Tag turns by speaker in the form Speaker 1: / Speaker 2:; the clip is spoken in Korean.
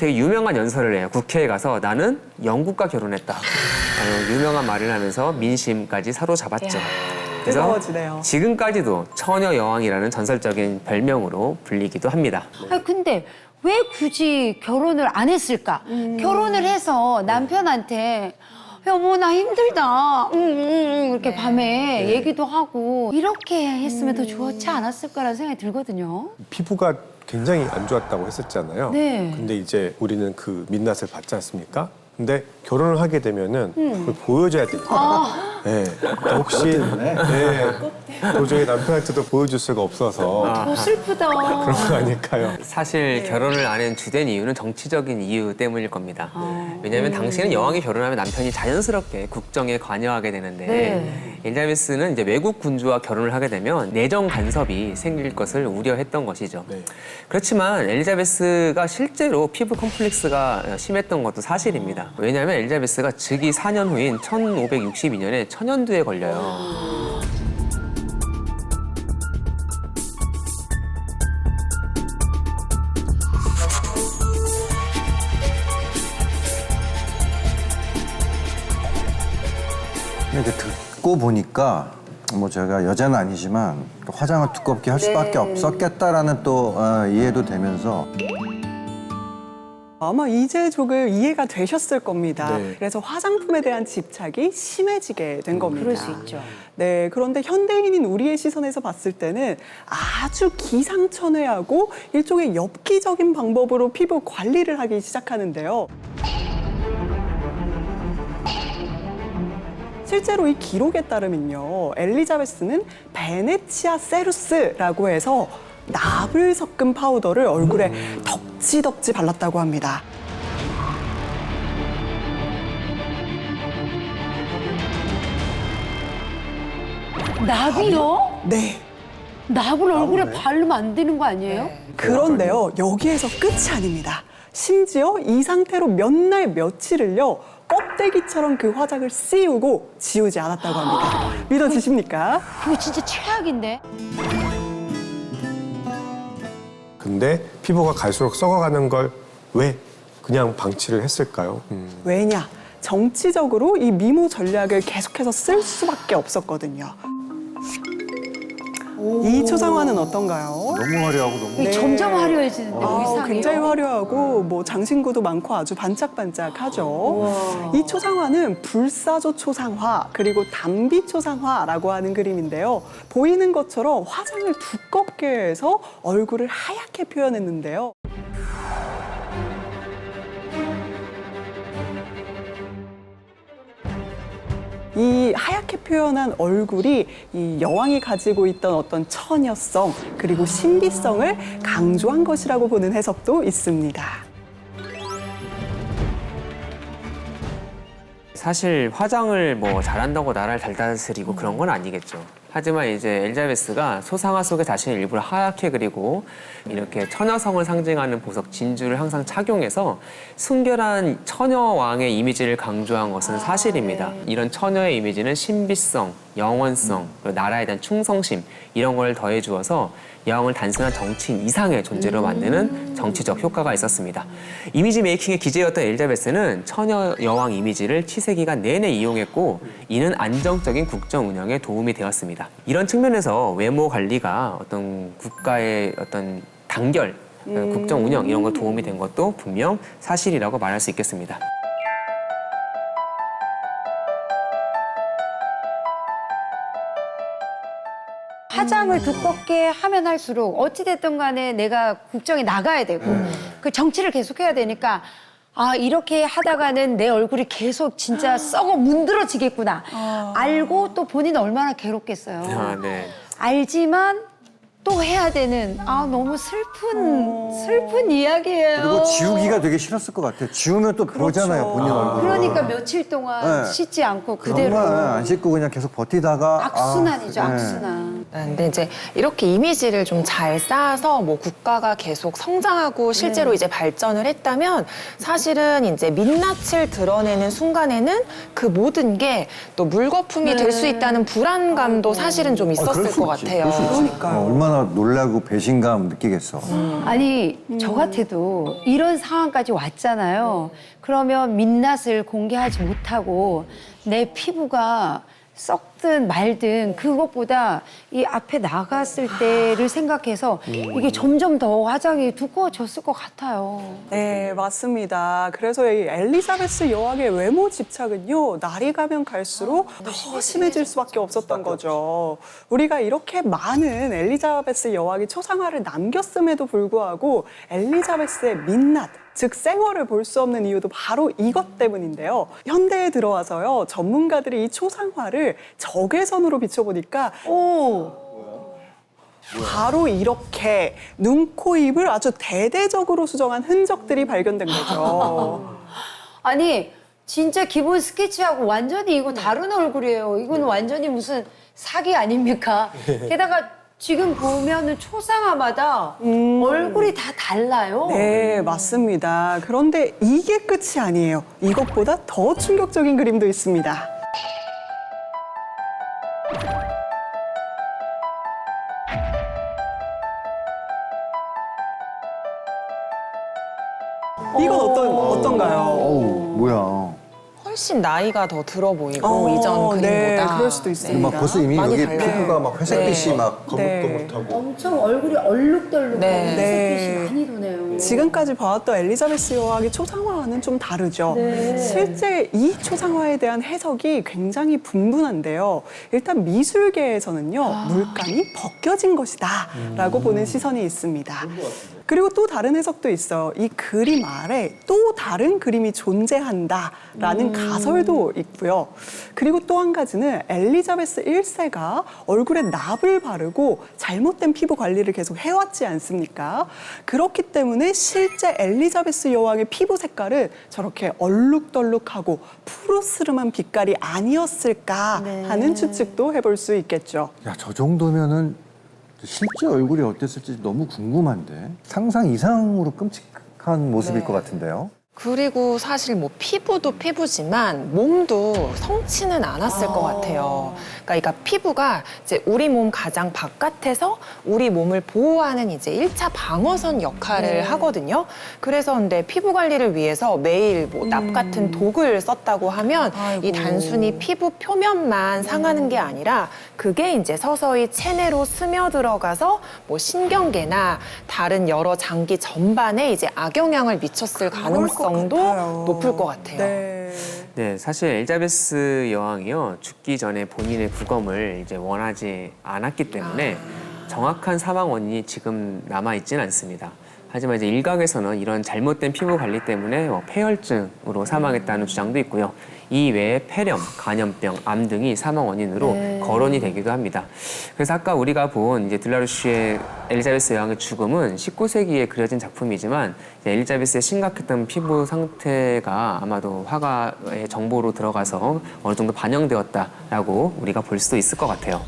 Speaker 1: 되게 유명한 연설을 해요. 국회에 가서 나는 영국과 결혼했다. 유명한 말을 하면서 민심까지 사로잡았죠. 그래서
Speaker 2: 뜨거워지네요.
Speaker 1: 지금까지도 처녀 여왕이라는 전설적인 별명으로 불리기도 합니다.
Speaker 3: 아니 근데 왜 굳이 결혼을 안 했을까? 결혼을 해서 남편한테 여보 나 힘들다. 이렇게 밤에 얘기도 하고 이렇게 했으면 더 좋지 않았을까라는 생각이 들거든요.
Speaker 4: 피부가 굉장히 안 좋았다고 했었잖아요.
Speaker 3: 네.
Speaker 4: 근데 이제 우리는 그 민낯을 받지 않습니까? 근데 결혼을 하게 되면은 그걸 보여줘야 됩니다. 네. 혹시 도저히 남편한테도 보여줄 수가 없어서
Speaker 3: 더 슬프다.
Speaker 4: 그런 거 아닐까요?
Speaker 1: 사실 결혼을 안 한 주된 이유는 정치적인 이유 때문일 겁니다. 왜냐하면 당시에는 여왕이 결혼하면 남편이 자연스럽게 국정에 관여하게 되는데
Speaker 3: 네.
Speaker 1: 엘리자베스는 이제 외국 군주와 결혼을 하게 되면 내정 간섭이 생길 것을 우려했던 것이죠.
Speaker 4: 네.
Speaker 1: 그렇지만 엘리자베스가 실제로 피부 컴플렉스가 심했던 것도 사실입니다. 왜냐하면 엘리자베스가 즉위 4년 후인 1562년에 천연두에 걸려요.
Speaker 5: 이렇게 듣고 보니까 뭐 제가 여자는 아니지만 화장을 두껍게 할 수밖에 없었겠다라는 또 이해도 되면서
Speaker 2: 아마 이제족을 이해가 되셨을 겁니다.
Speaker 4: 네.
Speaker 2: 그래서 화장품에 대한 집착이 심해지게 된 겁니다.
Speaker 3: 그럴 수 있죠.
Speaker 2: 네, 그런데 현대인인 우리의 시선에서 봤을 때는 아주 기상천외하고 일종의 엽기적인 방법으로 피부 관리를 하기 시작하는데요. 실제로 이 기록에 따르면요, 엘리자베스는 베네치아 세루스라고 해서 납을 섞은 파우더를 얼굴에 덕지덕지 발랐다고 합니다.
Speaker 3: 납이요?
Speaker 2: 네.
Speaker 3: 납을 얼굴에 바르면 안 되는 거 아니에요?
Speaker 2: 그런데요, 여기에서 끝이 아닙니다. 심지어 이 상태로 몇 날 며칠을요, 껍데기처럼 그 화장을 씌우고 지우지 않았다고 합니다. 믿어지십니까?
Speaker 3: 그거 진짜 최악인데.
Speaker 4: 근데 피부가 갈수록 썩어가는 걸 왜 그냥 방치를 했을까요?
Speaker 2: 왜냐? 정치적으로 이 미모 전략을 계속해서 쓸 수밖에 없었거든요. 이 초상화는 어떤가요?
Speaker 5: 너무 화려하고 너무
Speaker 3: 이게 점점 화려해지는데 의상이.
Speaker 2: 굉장히 화려하고 뭐 장신구도 많고 아주 반짝반짝하죠. 이 초상화는 불사조 초상화 그리고 담비 초상화라고 하는 그림인데요. 보이는 것처럼 화장을 두껍게 해서 얼굴을 하얗게 표현했는데요. 이 하얗게 표현한 얼굴이 이 여왕이 가지고 있던 어떤 처녀성 그리고 신비성을 강조한 것이라고 보는 해석도 있습니다.
Speaker 1: 사실 화장을 뭐 잘한다고 나라를 잘 다스리고 그런 건 아니겠죠. 하지만 이제 엘리자베스가 소상화 속에 자신의 일부를 하얗게 그리고 이렇게 처녀성을 상징하는 보석 진주를 항상 착용해서 순결한 처녀 왕의 이미지를 강조한 것은 사실입니다. 이런 처녀의 이미지는 신비성, 영원성, 그리고 나라에 대한 충성심 이런 걸 더해 주어서 여왕을 단순한 정치인 이상의 존재로 만드는 정치적 효과가 있었습니다. 이미지 메이킹의 기재였던 엘리자베스는 처녀 여왕 이미지를 치세기간 내내 이용했고 이는 안정적인 국정 운영에 도움이 되었습니다. 이런 측면에서 외모 관리가 어떤 국가의 어떤 단결, 국정 운영 이런 거 도움이 된 것도 분명 사실이라고 말할 수 있겠습니다.
Speaker 3: 화장을 두껍게 하면 할수록 어찌됐든 간에 내가 국정에 나가야 되고 그 정치를 계속해야 되니까 아 이렇게 하다가는 내 얼굴이 계속 진짜 썩어 문드러지겠구나 알고 또 본인은 얼마나 괴롭겠어요.
Speaker 1: 네.
Speaker 3: 알지만 또 해야 되는 너무 슬픈 이야기예요.
Speaker 5: 그리고 지우기가 되게 싫었을 것 같아요. 지우면 또 보잖아요, 본인 얼굴.
Speaker 3: 그러니까 며칠 동안
Speaker 5: 네.
Speaker 3: 씻지 않고 그대로
Speaker 5: 정말 안 씻고 그냥 계속 버티다가
Speaker 3: 악순환이죠,
Speaker 5: 네.
Speaker 3: 악순환.
Speaker 6: 근데 이제 이렇게 이미지를 좀 잘 쌓아서 뭐 국가가 계속 성장하고 실제로 이제 발전을 했다면 사실은 이제 민낯을 드러내는 순간에는 그 모든 게 또 물거품이 될 수 있다는 불안감도 사실은 좀 있었을 것 같아요.
Speaker 2: 그러니까요.
Speaker 5: 얼마나 놀라고 배신감 느끼겠어.
Speaker 3: 아니 저 같아도 이런 상황까지 왔잖아요. 그러면 민낯을 공개하지 못하고 내 피부가 썩든 말든 그것보다 이 앞에 나갔을 때를 생각해서 이게 점점 더 화장이 두꺼워졌을 것 같아요.
Speaker 2: 네, 맞습니다. 그래서 이 엘리자베스 여왕의 외모 집착은요, 날이 가면 갈수록 더 심해질 수밖에 없었던 거죠. 우리가 이렇게 많은 엘리자베스 여왕의 초상화를 남겼음에도 불구하고 엘리자베스의 민낯, 즉 생얼을 볼 수 없는 이유도 바로 이것 때문인데요. 현대에 들어와서요, 전문가들이 이 초상화를 적외선으로 비춰보니까 바로 이렇게 눈, 코, 입을 아주 대대적으로 수정한 흔적들이 발견된 거죠.
Speaker 3: 아니 진짜 기본 스케치하고 완전히 이거 다른 얼굴이에요. 이건 완전히 무슨 사기 아닙니까? 게다가 지금 보면은 초상화마다 얼굴이 다 달라요.
Speaker 2: 네, 맞습니다. 그런데 이게 끝이 아니에요. 이것보다 더 충격적인 그림도 있습니다. 이건 어떤가요?
Speaker 5: 어우, 뭐야.
Speaker 6: 훨씬 나이가 더 들어 보이고 이전 그림보다.
Speaker 2: 네, 그럴 수도 있습니다.
Speaker 5: 막 벌써 이미
Speaker 6: 많이
Speaker 5: 여기
Speaker 6: 달라요.
Speaker 5: 피부가 막 회색빛이
Speaker 6: 네.
Speaker 5: 막
Speaker 4: 거뭇거뭇하고.
Speaker 3: 엄청 얼굴이 얼룩덜룩하고
Speaker 6: 네.
Speaker 2: 네.
Speaker 3: 많이 도네요.
Speaker 2: 지금까지 봐왔던 엘리자베스 여왕의 초상화와는 좀 다르죠. 실제 이 초상화에 대한 해석이 굉장히 분분한데요. 일단 미술계에서는요, 물감이 벗겨진 것이다 라고 보는 시선이 있습니다. 그리고 또 다른 해석도 있어요. 이 그림 아래 또 다른 그림이 존재한다라는 가설도 있고요. 그리고 또 한 가지는 엘리자베스 1세가 얼굴에 납을 바르고 잘못된 피부 관리를 계속 해왔지 않습니까? 그렇기 때문에 실제 엘리자베스 여왕의 피부 색깔은 저렇게 얼룩덜룩하고 푸르스름한 빛깔이 아니었을까 하는 추측도 해볼 수 있겠죠.
Speaker 5: 야, 저 정도면은 실제 얼굴이 어땠을지 너무 궁금한데. 상상 이상으로 끔찍한 모습일 것 같은데요.
Speaker 6: 그리고 사실 뭐 피부도 피부지만 몸도 성치는 않았을 것 같아요. 그러니까 피부가 이제 우리 몸 가장 바깥에서 우리 몸을 보호하는 이제 1차 방어선 역할을 하거든요. 그래서 근데 피부 관리를 위해서 매일 뭐 납 같은 독을 썼다고 하면 이 단순히 피부 표면만 상하는 게 아니라 그게 이제 서서히 체내로 스며들어가서 뭐 신경계나 다른 여러 장기 전반에 이제 악영향을 미쳤을 가능성도 높을 것 같아요.
Speaker 2: 네.
Speaker 1: 네, 사실 엘자베스 여왕이요 죽기 전에 본인의 부검을 이제 원하지 않았기 때문에 정확한 사망 원인이 지금 남아 있지는 않습니다. 하지만 이제 일각에서는 이런 잘못된 피부 관리 때문에 폐혈증으로 사망했다는 주장도 있고요. 이 외에 폐렴, 간염병, 암 등이 사망 원인으로 거론이 되기도 합니다. 그래서 아까 우리가 본 이제 들라루시의 엘리자베스 여왕의 죽음은 19세기에 그려진 작품이지만 이제 엘리자베스의 심각했던 피부 상태가 아마도 화가의 정보로 들어가서 어느 정도 반영되었다라고 우리가 볼 수도 있을 것 같아요.